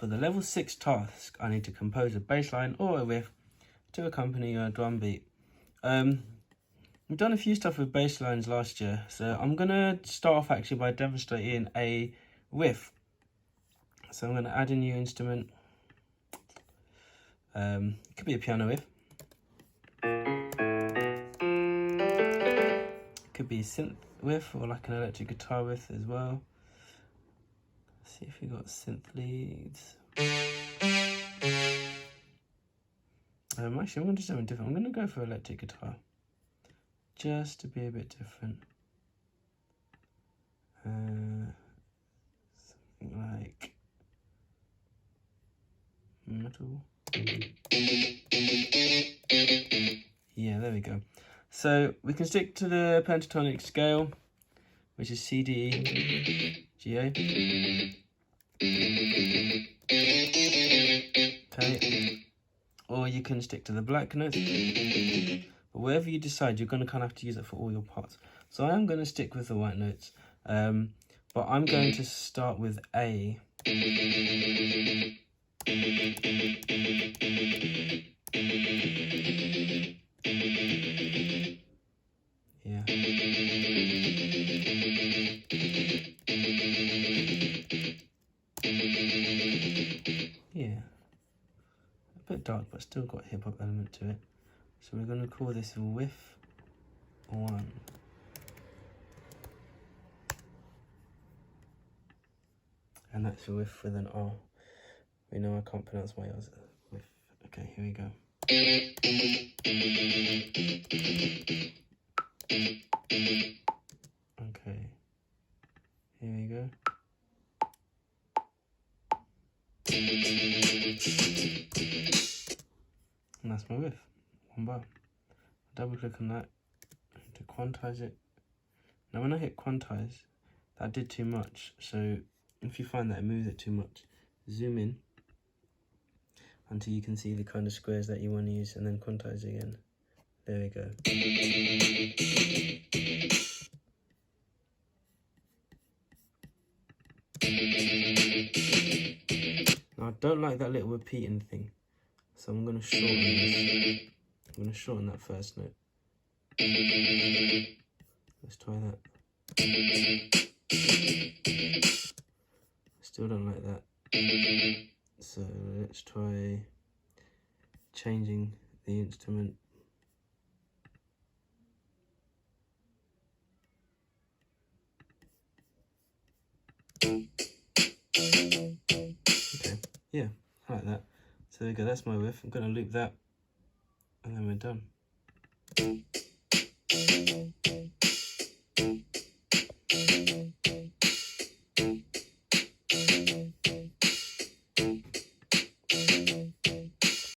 For the level 6 task, I need to compose a bass line or a riff to accompany a drum beat. We've done a few stuff with bass lines last year, so I'm going to start off actually by demonstrating a riff. So I'm going to add a new instrument. It could be a piano riff. It could be a synth riff or like an electric guitar riff as well. Let's see if we got synth leads. Actually, I'm going to do something different. I'm going to go for electric guitar, just to be a bit different. Something like metal. Yeah, there we go. So we can stick to the pentatonic scale, which is C, D, G, A. Okay. Or you can stick to the black notes. But wherever you decide, you're going to kind of have to use it for all your parts. So I am going to stick with the white notes. But I'm going to start with A. Yeah. Yeah. A bit dark, but still got a hip hop element to it. So we're going to call this riff 1. And that's a riff with an R. We know I can't pronounce my R's. Riff. Okay, here we go. Okay, here we go. And that's my riff, 1 bar. Double click on that to quantize it. Now when I hit quantize, that did too much. So if you find that it moves it too much, zoom in until you can see the kind of squares that you want to use and then quantize again. There we go. Now I don't like that little repeating thing, so I'm going to shorten this. I'm going to shorten that first note. Let's try that. Still don't like that. So let's try changing the instrument. Okay, yeah, I like that. So there we go, that's my riff. I'm going to loop that and then we're done.